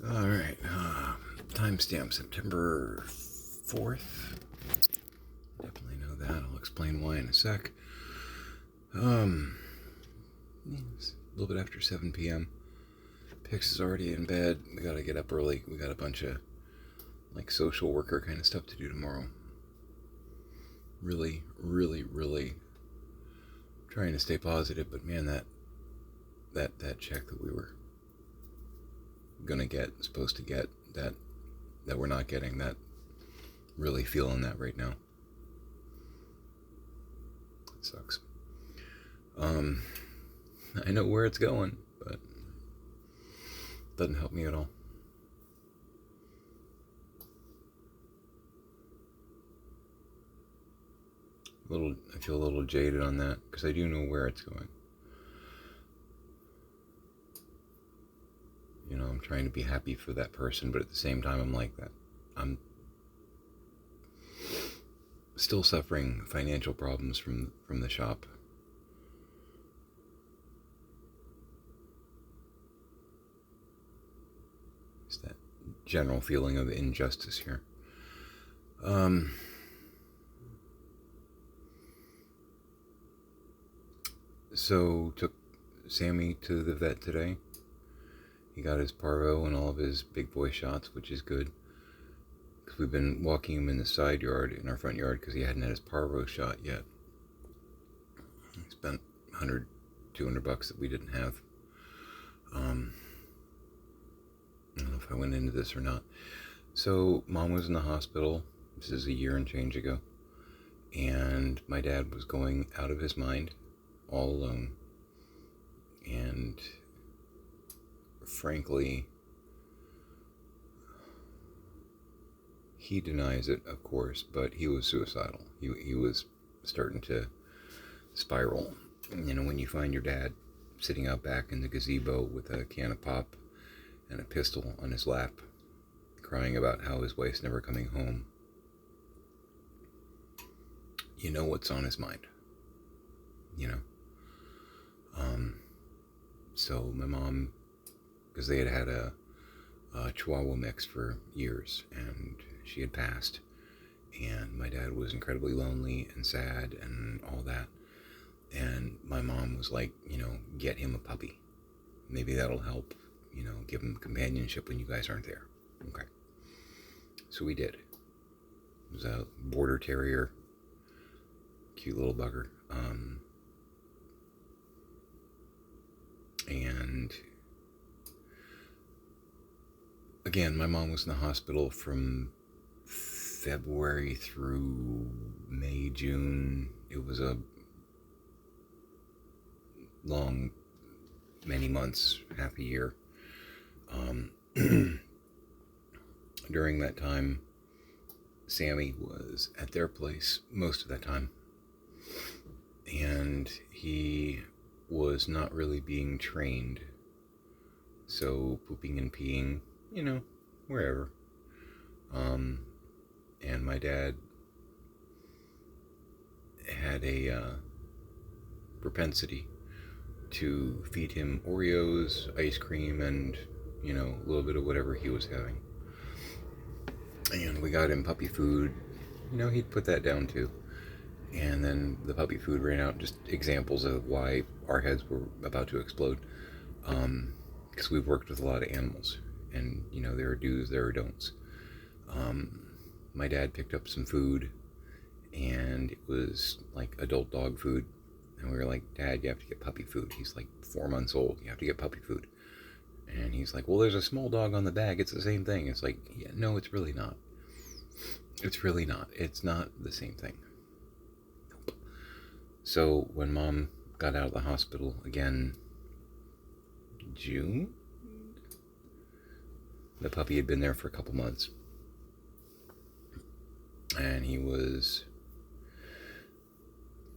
All right. Timestamp September 4th. Definitely know that. I'll explain why in a sec. It's a little bit after 7 p.m. Pix is already in bed. We gotta get up early. We got a bunch of social worker kind of stuff to do tomorrow. Really, really, really trying to stay positive, but man, that check that we were supposed to get, that we're not getting, that really feeling that right now. It sucks. I know where it's going, but it doesn't help me at all. I feel a little jaded on that because I do know where it's going. I'm trying to be happy for that person, but at the same time, I'm like that. I'm still suffering financial problems from the shop. It's that general feeling of injustice here. So took Sammy to the vet today. He got his parvo and all of his big boy shots, which is good. Because we've been walking him in the side yard, in our front yard, because he hadn't had his parvo shot yet. He spent $100, $200 that we didn't have. I don't know if I went into this or not. So Mom was in the hospital. This is a year and change ago. And my dad was going out of his mind, all alone. And frankly, he denies it, of course, but he was suicidal. He was starting to spiral. When you find your dad sitting out back in the gazebo with a can of pop and a pistol on his lap, crying about how his wife's never coming home, you know what's on his mind. So my mom, because they had a Chihuahua mix for years, and she had passed, and my dad was incredibly lonely and sad and all that, and my mom was like, get him a puppy. Maybe that'll help, give him companionship when you guys aren't there. Okay. So we did. It was a border terrier, cute little bugger. And again, my mom was in the hospital from February through May, June. It was a long, many months, half a year. During that time, Sammy was at their place most of that time. And he was not really being trained. So pooping and peeing, wherever. And my dad had a propensity to feed him Oreos, ice cream, and, a little bit of whatever he was having. And we got him puppy food. He'd put that down too. And then the puppy food ran out. Just examples of why our heads were about to explode. Because we've worked with a lot of animals. And, there are do's, there are don'ts. My dad picked up some food, and it was like adult dog food. And we were like, Dad, you have to get puppy food. He's like 4 months old. You have to get puppy food. And he's like, well, there's a small dog on the bag. It's the same thing. It's like, yeah, no, it's really not. It's really not. It's not the same thing. Nope. So when Mom got out of the hospital again, June, the puppy had been there for a couple months. And he was,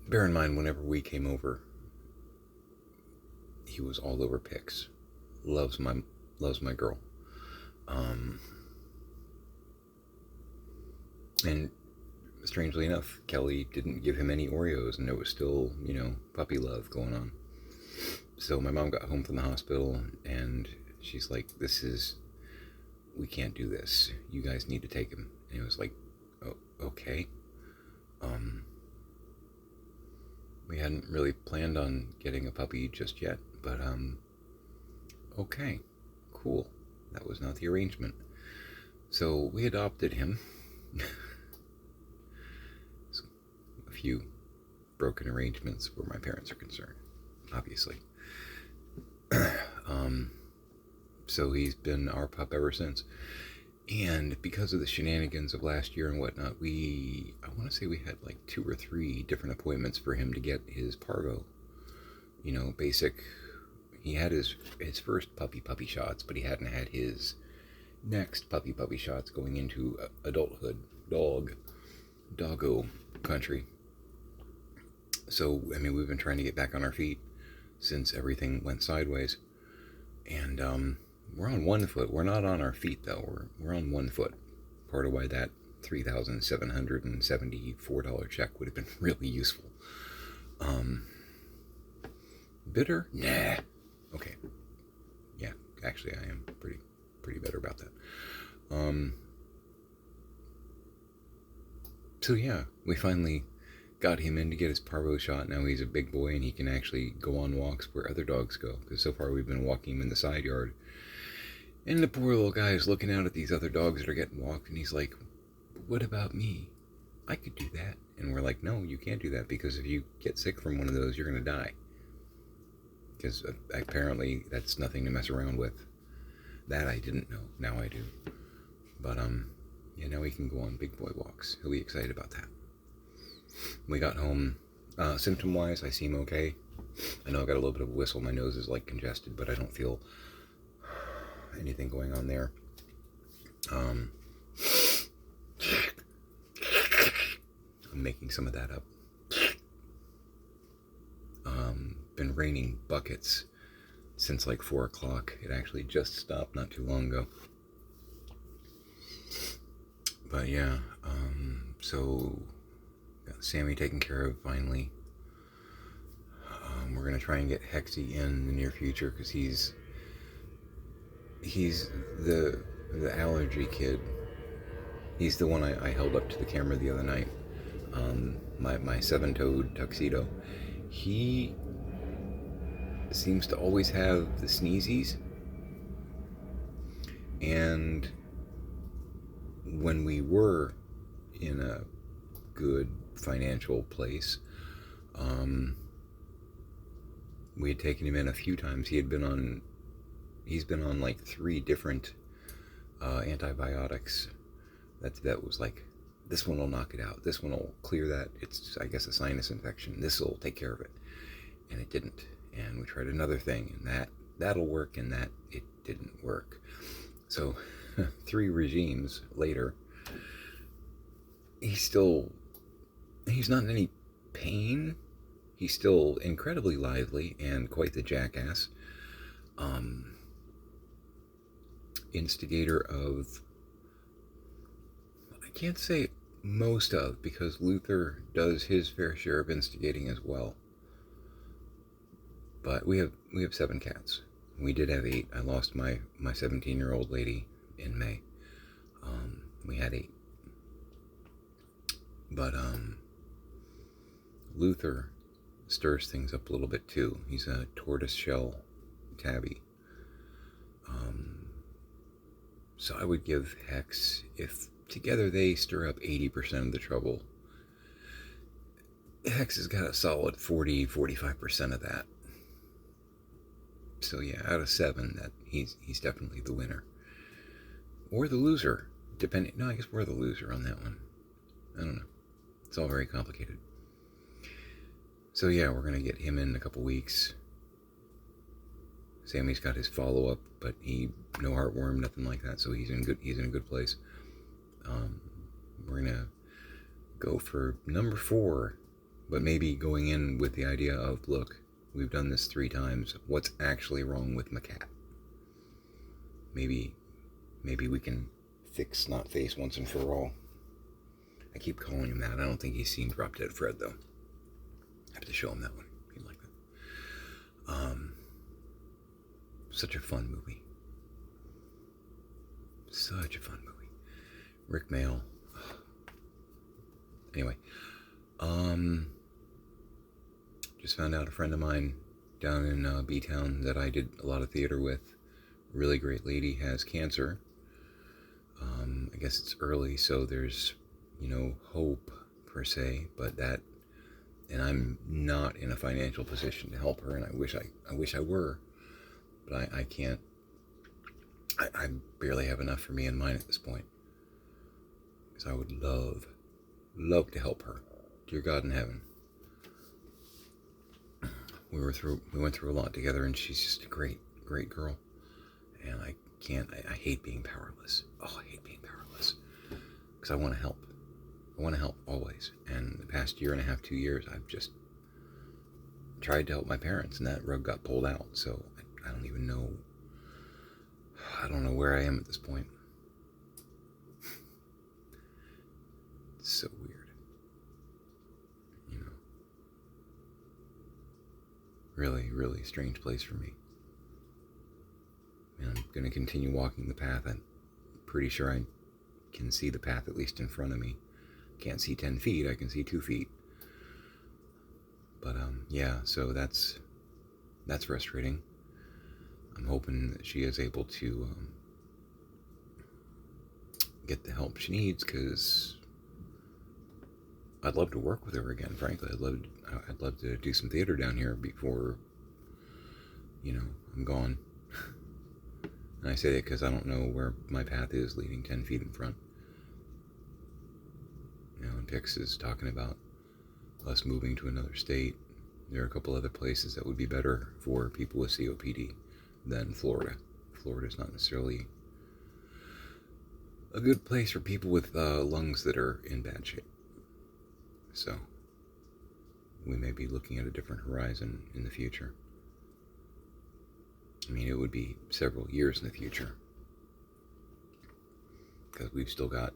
bear in mind, whenever we came over, he was all over Pix. Loves my girl. And strangely enough, Kelly didn't give him any Oreos, and there was still, puppy love going on. So my mom got home from the hospital, and she's like, this is we can't do this. You guys need to take him. And he was like, oh, okay. We hadn't really planned on getting a puppy just yet, but okay, cool. That was not the arrangement. So we adopted him. A few broken arrangements where my parents are concerned, obviously. So he's been our pup ever since. And because of the shenanigans of last year and whatnot, I want to say we had like 2 or 3 different appointments for him to get his parvo. Basic. He had his first puppy shots, but he hadn't had his next puppy shots going into adulthood, doggo country. So, I mean, we've been trying to get back on our feet since everything went sideways. And we're on one foot. We're not on our feet, though. We're on one foot. Part of why that $3,774 check would have been really useful. Bitter? Nah. Okay. Yeah, actually, I am pretty bitter about that. So yeah, we finally got him in to get his parvo shot. Now he's a big boy and he can actually go on walks where other dogs go. Because so far we've been walking him in the side yard. And the poor little guy is looking out at these other dogs that are getting walked, and he's like, what about me? I could do that. And we're like, no, you can't do that, because if you get sick from one of those, you're going to die. Because apparently that's nothing to mess around with. That I didn't know. Now I do. But, yeah, now he can go on big boy walks. He'll be excited about that. We got home. Symptom-wise, I seem okay. I know I've got a little bit of a whistle. My nose is, like, congested, but I don't feel anything going on there. I'm making some of that up. Been raining buckets since like 4 o'clock. It actually just stopped not too long ago. But yeah, so got Sammy taken care of finally. We're gonna try and get Hexy in the near future because he's the allergy kid. He's the one I held up to the camera the other night. My 7-toed tuxedo. He seems to always have the sneezies. And when we were in a good financial place, we had taken him in a few times. He's been on like 3 different antibiotics. That was like, this one will knock it out. This one will clear that. It's, I guess, a sinus infection. This will take care of it. And it didn't. And we tried another thing, and that'll work, and that it didn't work. So 3 regimes later, he's not in any pain. He's still incredibly lively and quite the jackass. Instigator of, I can't say most of, because Luther does his fair share of instigating as well. But we have 7 cats. We did have 8. I lost my 17-year-old lady in May. We had 8. But Luther stirs things up a little bit too. He's a tortoiseshell tabby. So I would give Hex, if together they stir up 80% of the trouble, Hex has got a solid 40-45% of that. So yeah, out of 7, that he's definitely the winner. Or the loser, depending. No, I guess we're the loser on that one. I don't know. It's all very complicated. So yeah, we're gonna get him in a couple weeks. Sammy's got his follow-up, but no heartworm, nothing like that. So he's in a good place. We're gonna go for number 4, but maybe going in with the idea of, look, we've done this 3 times. What's actually wrong with my cat? Maybe we can fix Snotface once and for all. I keep calling him that. I don't think he's seen Drop Dead Fred, though. I have to show him that one. He'd like that. Such a fun movie. such a fun movie. Rick Mayall. Anyway, just found out a friend of mine down in B-Town that I did a lot of theater with, really great lady, has cancer. I guess it's early, so there's, hope per se, but and I'm not in a financial position to help her, and I wish I were, but I can't. I barely have enough for me and mine at this point. Because I would love to help her. Dear God in heaven. We went through a lot together, and she's just a great girl. And I hate being powerless. Oh, I hate being powerless. Because I want to help. I want to help always. And the past year and a half, 2 years, I've just tried to help my parents, and that rug got pulled out. So I don't even know. I don't know where I am at this point. It's so weird. Really, really strange place for me. And I'm going to continue walking the path. I'm pretty sure I can see the path at least in front of me. Can't see 10 feet, I can see 2 feet. But yeah, so that's frustrating. I'm hoping that she is able to get the help she needs, because I'd love to work with her again, frankly. I'd love to do some theater down here before, I'm gone. And I say that because I don't know where my path is leading 10 feet in front. And Pix is talking about us moving to another state. There are a couple other places that would be better for people with COPD than Florida. Florida's not necessarily a good place for people with lungs that are in bad shape. So we may be looking at a different horizon in the future. I mean, it would be several years in the future, because we've still got,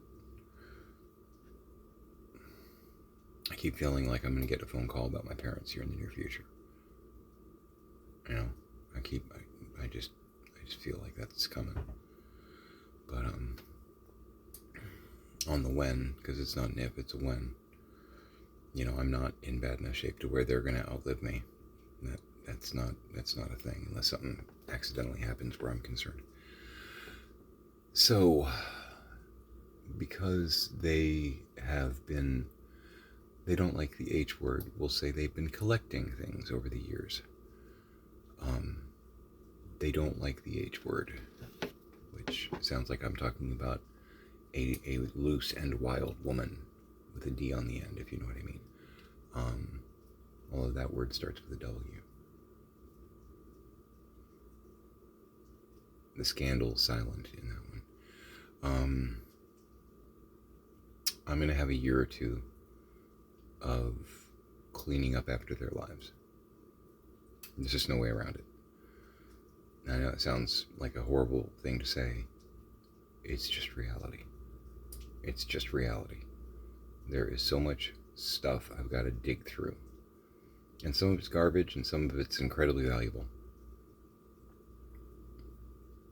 I keep feeling like I'm going to get a phone call about my parents here in the near future. I just feel like that's coming. But on the when, because it's not an if, it's a when. I'm not in bad enough shape to where they're going to outlive me. That's not a thing, unless something accidentally happens where I'm concerned. So, because they don't like the H word, we'll say they've been collecting things over the years. They don't like the H word, which sounds like I'm talking about a loose and wild woman with a D on the end, if you know what I mean. Although that word starts with a W. The scandal's silent in that one. I'm going to have a year or two of cleaning up after their lives. There's just no way around it. I know it sounds like a horrible thing to say. It's just reality. It's just reality. There is so much stuff I've got to dig through. And some of it's garbage, and some of it's incredibly valuable.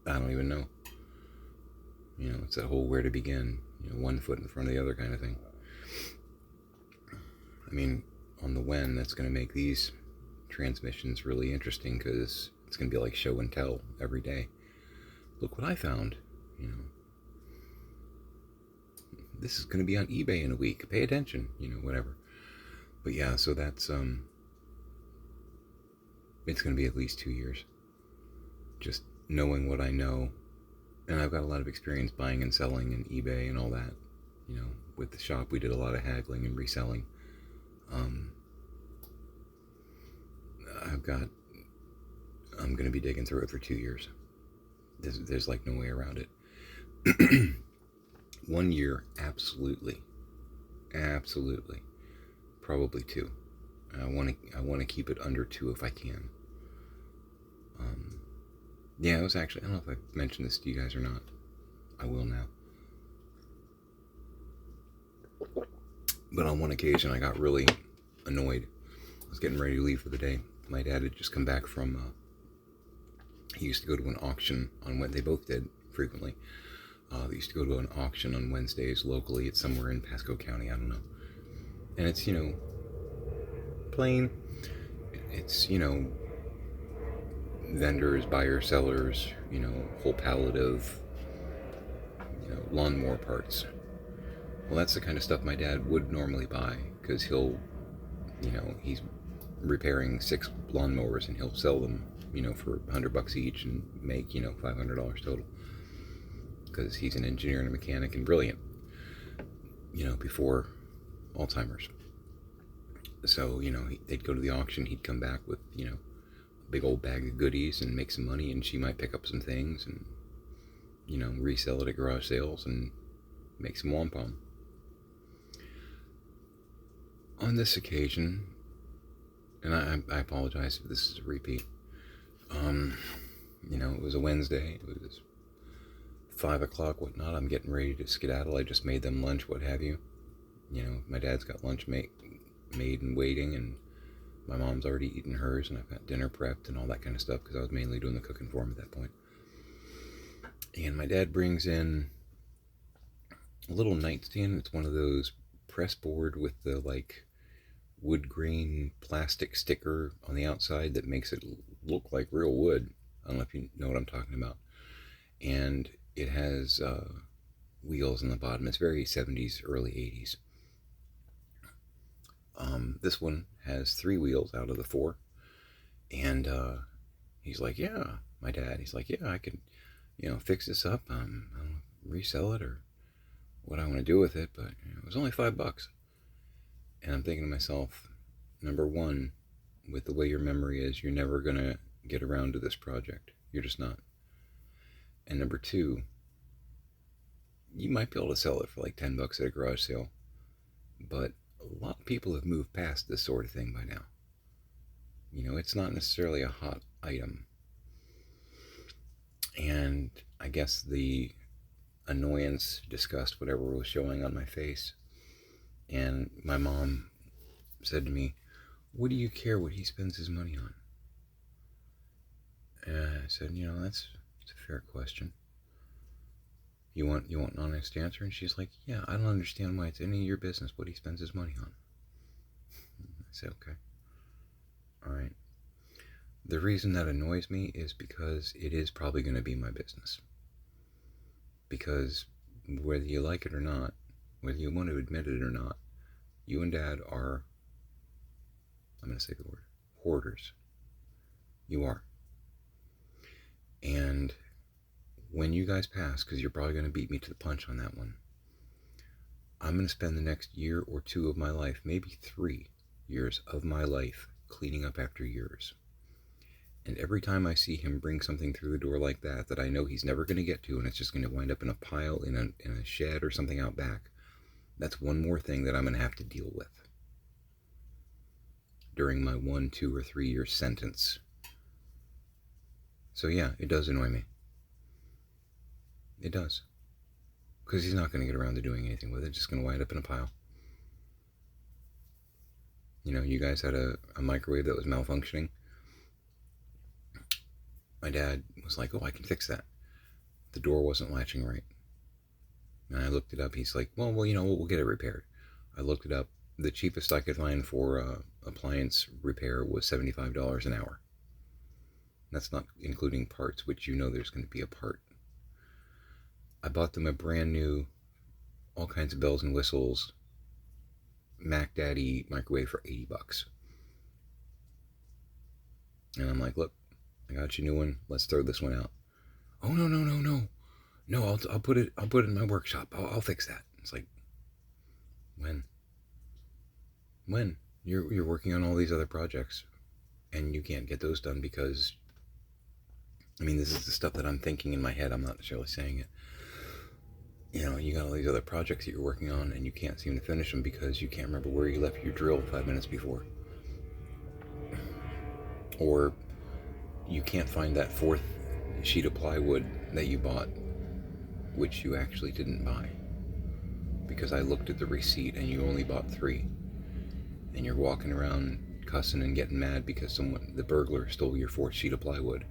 I don't even know. It's that whole where to begin, one foot in front of the other kind of thing. I mean, on the when, that's going to make these transmissions really interesting, because it's going to be like show and tell every day. Look what I found, This is going to be on eBay in a week. Pay attention, whatever. But yeah, so that's, it's going to be at least 2 years. Just knowing what I know. And I've got a lot of experience buying and selling and eBay and all that. With the shop, we did a lot of haggling and reselling. I'm going to be digging through it for 2 years. There's like no way around it. 1 year, absolutely. Probably 2. I want to keep it under 2 if I can. Yeah, it was actually, I don't know if I mentioned this to you guys or not. I will now. But on one occasion, I got really annoyed. I was getting ready to leave for the day. My dad had just come back from, he used to go to an auction on what they both did frequently, They used to go to an auction on Wednesdays locally. It's somewhere in Pasco County, I don't know. And it's, plain. It's, vendors, buyers, sellers, whole pallet of, lawnmower parts. Well, that's the kind of stuff my dad would normally buy, because he's repairing 6 lawnmowers and he'll sell them, for $100 each and make, $500 total. Because he's an engineer and a mechanic and brilliant, before Alzheimer's. So, they'd go to the auction, he'd come back with, a big old bag of goodies and make some money, and she might pick up some things and, resell it at garage sales and make some wampum. On this occasion, and I apologize if this is a repeat, it was a Wednesday, it was 5 o'clock, whatnot, I'm getting ready to skedaddle, I just made them lunch, what have you. My dad's got lunch made and waiting, and my mom's already eaten hers, and I've got dinner prepped and all that kind of stuff, because I was mainly doing the cooking for him at that point. And my dad brings in a little nightstand. It's one of those press board with the, wood grain plastic sticker on the outside that makes it look like real wood. I don't know if you know what I'm talking about. And it has wheels on the bottom. It's very 70s, early 80s. This one has 3 wheels out of the 4. And he's like, yeah, my dad, he's like, yeah, I can, fix this up. I'll resell it or what I want to do with it. But it was only $5. And I'm thinking to myself, number one, with the way your memory is, you're never going to get around to this project. You're just not. And number 2, you might be able to sell it for like $10 at a garage sale. But a lot of people have moved past this sort of thing by now. It's not necessarily a hot item. And I guess the annoyance, disgust, whatever was showing on my face. And my mom said to me, what do you care what he spends his money on? And I said, that's a fair question. You want an honest answer? And she's like, yeah, I don't understand why it's any of your business what he spends his money on. I said, okay. All right. The reason that annoys me is because it is probably going to be my business. Because whether you like it or not, whether you want to admit it or not, you and Dad are, I'm going to say the word, hoarders. You are. And when you guys pass, because you're probably going to beat me to the punch on that one, I'm going to spend the next year or 2 of my life, maybe 3 years of my life, cleaning up after yours. And every time I see him bring something through the door like that I know he's never going to get to, and it's just going to wind up in a pile in a shed or something out back, that's one more thing that I'm going to have to deal with during my 1, 2, or 3 year sentence. So yeah, it does annoy me. It does. Because he's not going to get around to doing anything with it. It's just going to wind up in a pile. You guys had a microwave that was malfunctioning. My dad was like, oh, I can fix that. The door wasn't latching right. And I looked it up. He's like, well, we'll get it repaired. I looked it up. The cheapest I could find for appliance repair was $75 an hour. That's not including parts, which there's going to be a part. I bought them a brand new, all kinds of bells and whistles, Mac Daddy microwave for $80. And I'm like, look, I got you a new one. Let's throw this one out. Oh, no. No, I'll put it in my workshop. I'll fix that. It's like, when? You're working on all these other projects, and you can't get those done because, this is the stuff that I'm thinking in my head. I'm not necessarily saying it. You got all these other projects that you're working on, and you can't seem to finish them because you can't remember where you left your drill 5 minutes before. Or you can't find that 4th sheet of plywood that you bought, which you actually didn't buy, because I looked at the receipt and you only bought 3, and you're walking around cussing and getting mad because the burglar stole your 4th sheet of plywood,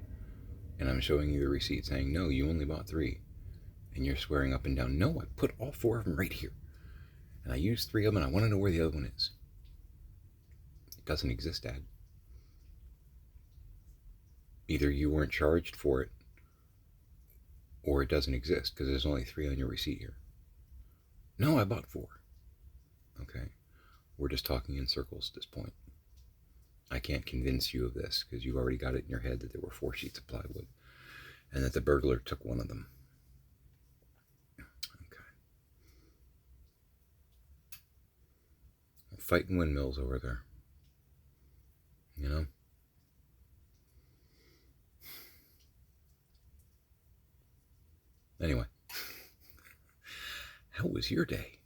and I'm showing you the receipt saying, no, you only bought 3, And you're swearing up and down, no, I put all 4 of them right here. And I used 3 of them and I want to know where the other one is. It doesn't exist, Dad. Either you weren't charged for it or it doesn't exist because there's only 3 on your receipt here. No, I bought 4. Okay. We're just talking in circles at this point. I can't convince you of this because you've already got it in your head that there were 4 sheets of plywood and that the burglar took one of them. Okay. Fighting windmills over there. You know? Anyway. How was your day?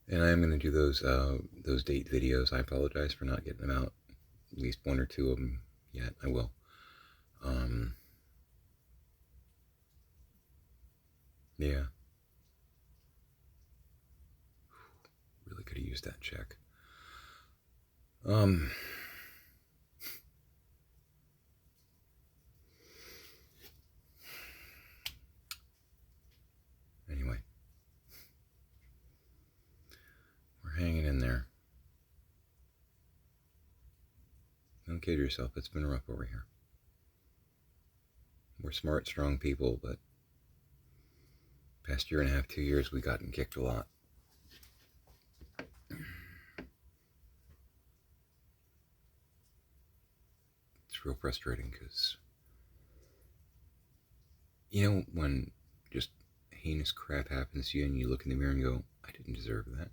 And I am going to do those date videos. I apologize for not getting them out. At least 1 or 2 of them yet. I will. Yeah. Really could have used that check. Anyway. We're hanging in there. Don't kid yourself. It's been rough over here. We're smart, strong people, but past 1.5, 2 years, we've gotten kicked a lot. It's real frustrating because, you know, when just heinous crap happens to you and you look in the mirror and go, I didn't deserve that.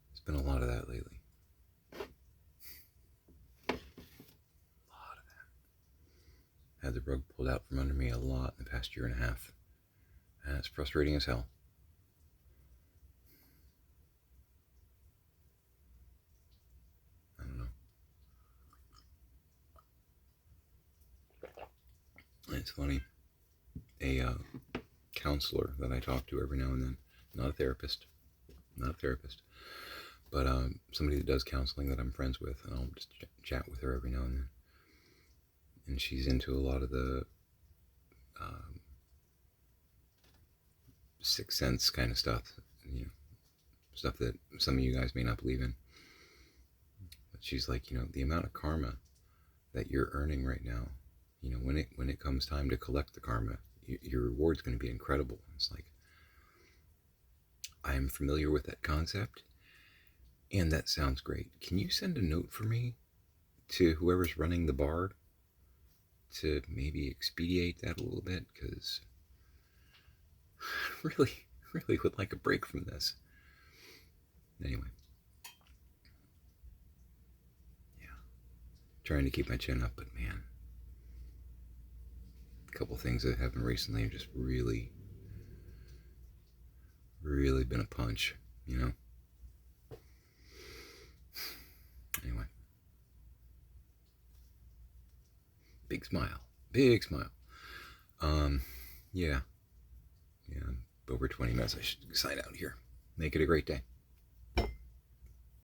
There's been a lot of that lately. A lot of that. Had the rug pulled out from under me a lot in the past 1.5 years. And it's frustrating as hell. I don't know. It's funny. A counselor that I talk to every now and then, not a therapist, but somebody that does counseling that I'm friends with, and I'll just chat with her every now and then. And she's into a lot of the sixth sense kind of stuff, you know, stuff that some of you guys may not believe in. But she's like, you know, the amount of karma that you're earning right now, you know, when it comes time to collect the karma, your reward's going to be incredible. It's like, I am familiar with that concept, and that sounds great. Can you send a note for me to whoever's running the bar to maybe expedite that a little bit? Because I really would like a break from this. Anyway. Yeah. Trying to keep my chin up, but man, a couple things that happened recently have just really been a punch, you know? Anyway. Big smile. Big smile. Yeah. Yeah, over 20 minutes. I should sign out here. Make it a great day.